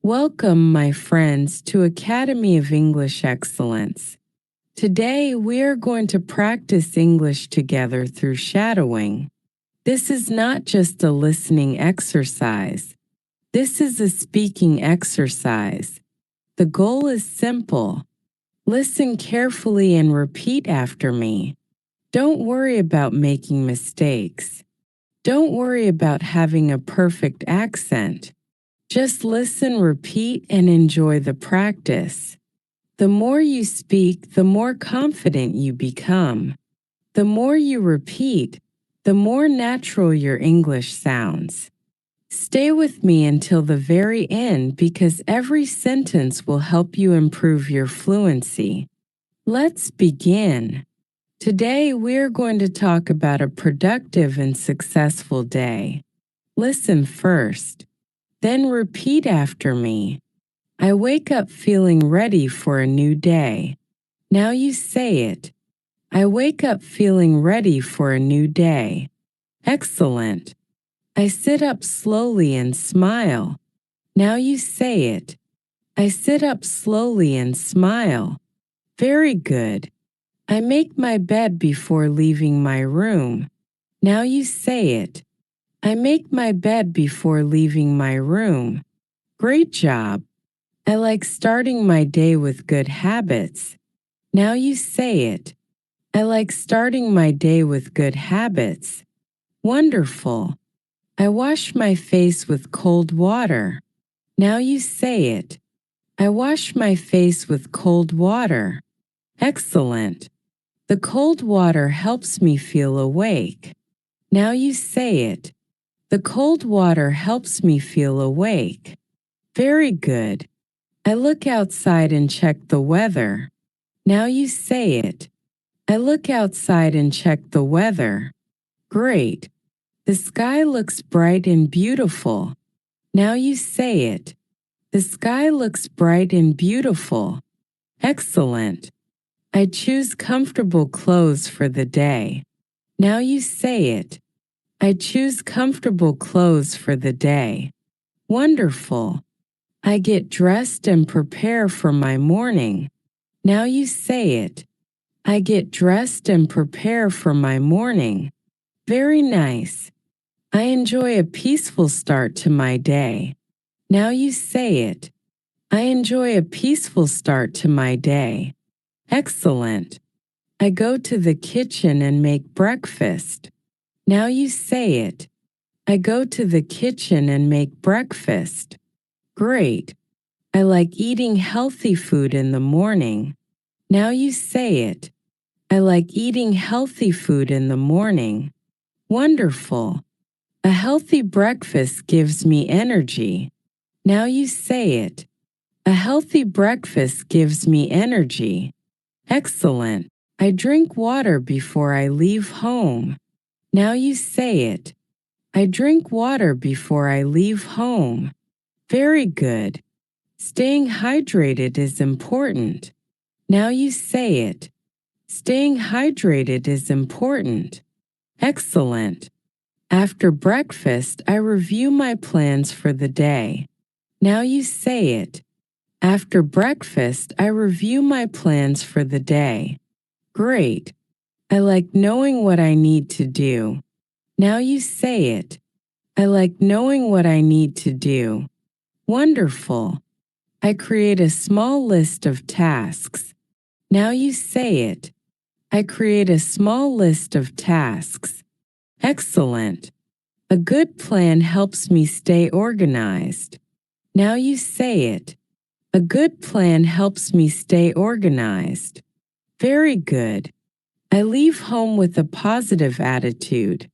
Welcome, my friends, to Academy of English Excellence. Today, we are going to practice English together through shadowing. This is not just a listening exercise. This is a speaking exercise. The goal is simple. Listen carefully and repeat after me. Don't worry about making mistakes. Don't worry about having a perfect accent. Just listen, repeat, and enjoy the practice. The more you speak, the more confident you become. The more you repeat, the more natural your English sounds. Stay with me until the very end because every sentence will help you improve your fluency. Let's begin. Today, we're going to talk about a productive and successful day. Listen first. Then repeat after me. I wake up feeling ready for a new day. Now you say it. I wake up feeling ready for a new day. Excellent. I sit up slowly and smile. Now you say it. I sit up slowly and smile. Very good. I make my bed before leaving my room. Now you say it. I make my bed before leaving my room. Great job. I like starting my day with good habits. Now you say it. I like starting my day with good habits. Wonderful. I wash my face with cold water. Now you say it. I wash my face with cold water. Excellent. The cold water helps me feel awake. Now you say it. The cold water helps me feel awake. Very good. I look outside and check the weather. Now you say it. I look outside and check the weather. Great. The sky looks bright and beautiful. Now you say it. The sky looks bright and beautiful. Excellent. I choose comfortable clothes for the day. Now you say it. I choose comfortable clothes for the day. Wonderful. I get dressed and prepare for my morning. Now you say it. I get dressed and prepare for my morning. Very nice. I enjoy a peaceful start to my day. Now you say it. I enjoy a peaceful start to my day. Excellent. I go to the kitchen and make breakfast. Now you say it. I go to the kitchen and make breakfast. Great. I like eating healthy food in the morning. Now you say it. I like eating healthy food in the morning. Wonderful. A healthy breakfast gives me energy. Now you say it. A healthy breakfast gives me energy. Excellent. I drink water before I leave home. Now you say it. I drink water before I leave home. Very good. Staying hydrated is important. Now you say it. Staying hydrated is important. Excellent. After breakfast, I review my plans for the day. Now you say it. After breakfast, I review my plans for the day. Great. I like knowing what I need to do. Now you say it. I like knowing what I need to do. Wonderful. I create a small list of tasks. Now you say it. I create a small list of tasks. Excellent. A good plan helps me stay organized. Now you say it. A good plan helps me stay organized. Very good. I leave home with a positive attitude.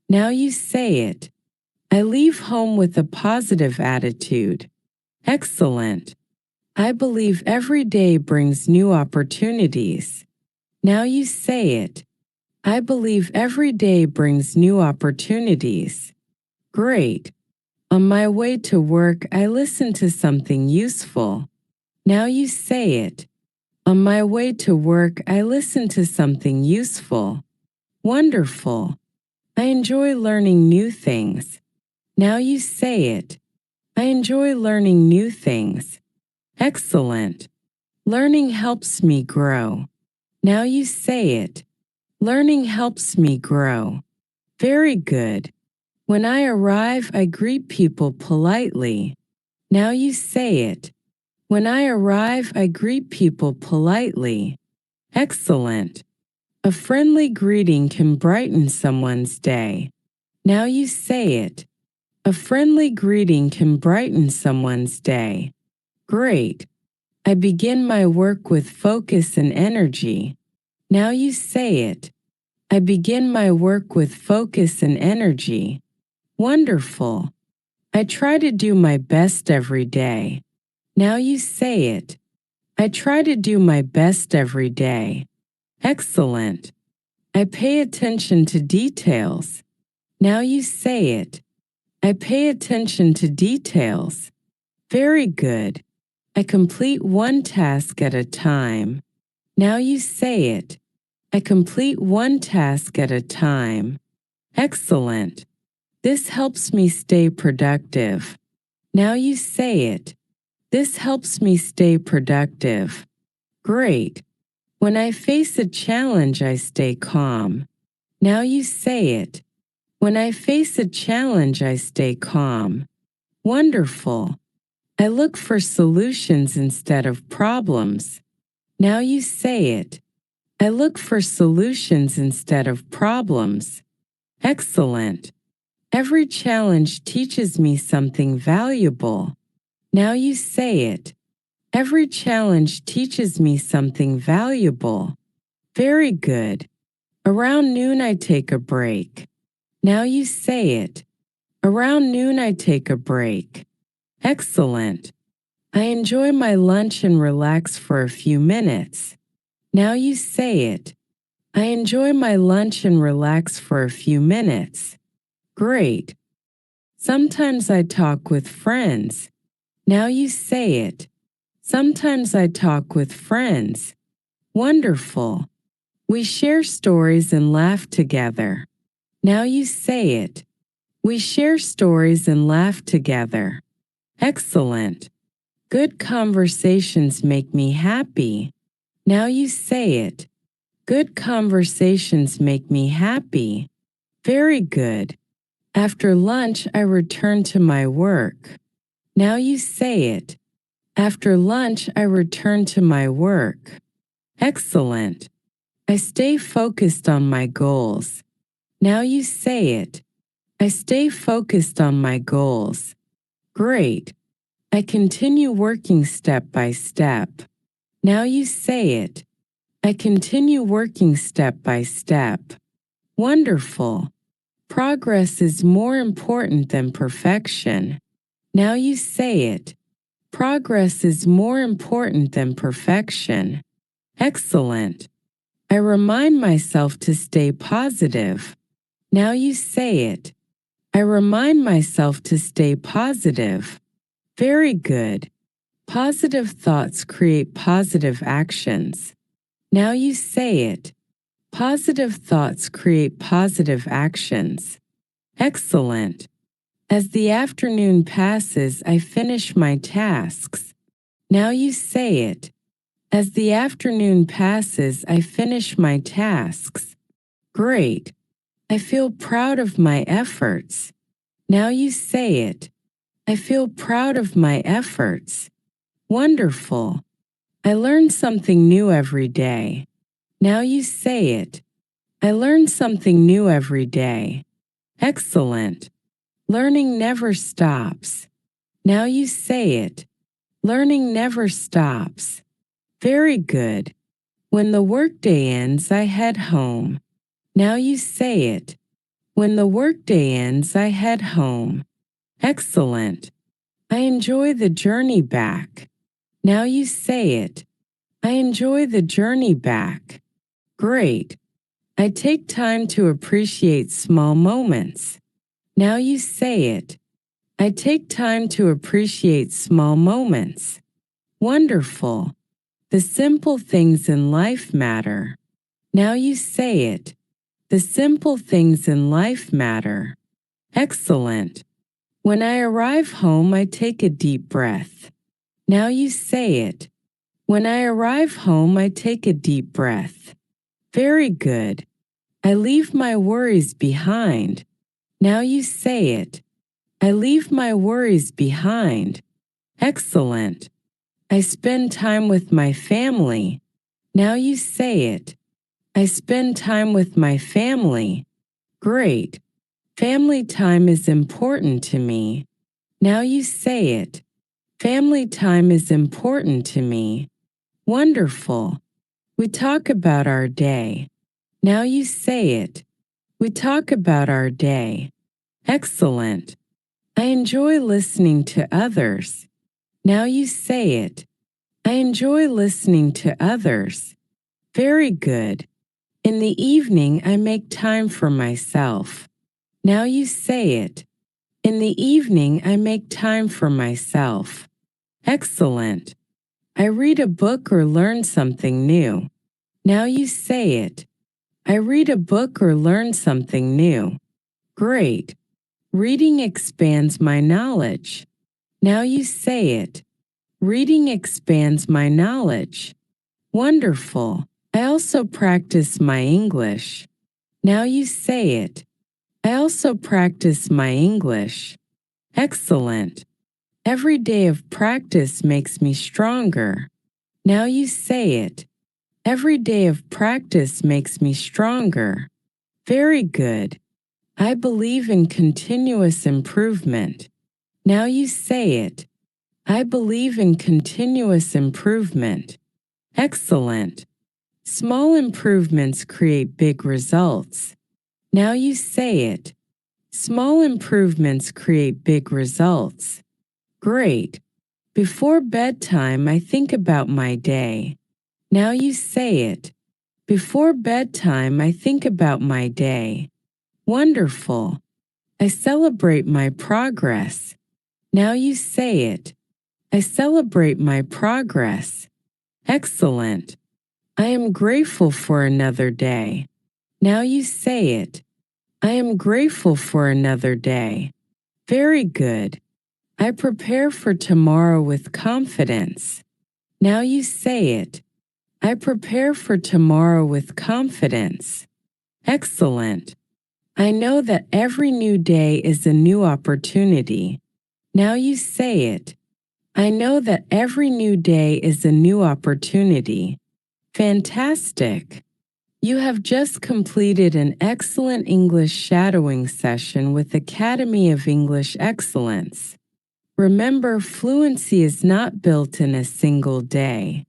Now you say it. I leave home with a positive attitude. Excellent. I believe every day brings new opportunities. Now you say it. I believe every day brings new opportunities. Great. On my way to work, I listen to something useful. Now you say it. On my way to work, I listen to something useful. Wonderful. I enjoy learning new things. Now you say it. I enjoy learning new things. Excellent. Learning helps me grow. Now you say it. Learning helps me grow. Very good. When I arrive, I greet people politely. Now you say it. When I arrive, I greet people politely. Excellent. A friendly greeting can brighten someone's day. Now you say it. A friendly greeting can brighten someone's day. Great. I begin my work with focus and energy. Now you say it. I begin my work with focus and energy. Wonderful. I try to do my best every day. Now you say it. I try to do my best every day. Excellent. I pay attention to details. Now you say it. I pay attention to details. Very good. I complete one task at a time. Now you say it. I complete one task at a time. Excellent. This helps me stay productive. Now you say it. This helps me stay productive. Great. When I face a challenge, I stay calm. Now you say it. When I face a challenge, I stay calm. Wonderful. I look for solutions instead of problems. Now you say it. I look for solutions instead of problems. Excellent. Every challenge teaches me something valuable. Now you say it. Every challenge teaches me something valuable. Very good. Around noon I take a break. Now you say it. Around noon I take a break. Excellent. I enjoy my lunch and relax for a few minutes. Now you say it. I enjoy my lunch and relax for a few minutes. Great. Sometimes I talk with friends. Now you say it. Sometimes I talk with friends. Wonderful. We share stories and laugh together. Now you say it. We share stories and laugh together. Excellent. Good conversations make me happy. Now you say it. Good conversations make me happy. Very good. After lunch, I return to my work. Now you say it. After lunch, I return to my work. Excellent. I stay focused on my goals. Now you say it. I stay focused on my goals. Great. I continue working step by step. Now you say it. I continue working step by step. Wonderful. Progress is more important than perfection. Now you say it. Progress is more important than perfection. Excellent. I remind myself to stay positive. Now you say it. I remind myself to stay positive. Very good. Positive thoughts create positive actions. Now you say it. Positive thoughts create positive actions. Excellent. As the afternoon passes, I finish my tasks. Now you say it. As the afternoon passes, I finish my tasks. Great. I feel proud of my efforts. Now you say it. I feel proud of my efforts. Wonderful. I learn something new every day. Now you say it. I learn something new every day. Excellent. Learning never stops. Now you say it. Learning never stops. Very good. When the workday ends, I head home. Now you say it. When the workday ends, I head home. Excellent. I enjoy the journey back. Now you say it. I enjoy the journey back. Great. I take time to appreciate small moments. Now you say it. I take time to appreciate small moments. Wonderful. The simple things in life matter. Now you say it. The simple things in life matter. Excellent. When I arrive home, I take a deep breath. Now you say it. When I arrive home, I take a deep breath. Very good. I leave my worries behind. Now you say it. I leave my worries behind. Excellent. I spend time with my family. Now you say it. I spend time with my family. Great. Family time is important to me. Now you say it. Family time is important to me. Wonderful. We talk about our day. Now you say it. We talk about our day. Excellent. I enjoy listening to others. Now you say it. I enjoy listening to others. Very good. In the evening, I make time for myself. Now you say it. In the evening, I make time for myself. Excellent. I read a book or learn something new. Now you say it. I read a book or learn something new. Great. Reading expands my knowledge. Now you say it. Reading expands my knowledge. Wonderful. I also practice my English. Now you say it. I also practice my English. Excellent. Every day of practice makes me stronger. Now you say it. Every day of practice makes me stronger. Very good. I believe in continuous improvement. Now you say it. I believe in continuous improvement. Excellent. Small improvements create big results. Now you say it. Small improvements create big results. Great. Before bedtime, I think about my day. Now you say it. Before bedtime, I think about my day. Wonderful. I celebrate my progress. Now you say it. I celebrate my progress. Excellent. I am grateful for another day. Now you say it. I am grateful for another day. Very good. I prepare for tomorrow with confidence. Now you say it. I prepare for tomorrow with confidence. Excellent. I know that every new day is a new opportunity. Now you say it. I know that every new day is a new opportunity. Fantastic. You have just completed an excellent English shadowing session with Academy of English Excellence. Remember, fluency is not built in a single day.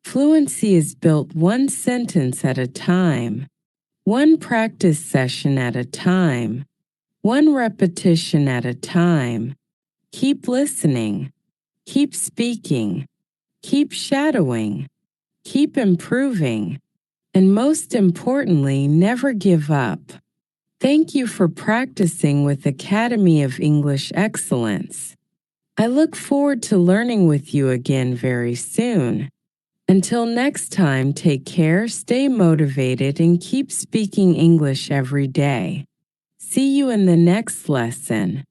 Fluency is built one sentence at a time, one practice session at a time, one repetition at a time. Keep listening, keep speaking, keep shadowing, keep improving, and most importantly, never give up. Thank you for practicing with Academy of English Excellence. I look forward to learning with you again very soon. Until next time, take care, stay motivated, and keep speaking English every day. See you in the next lesson.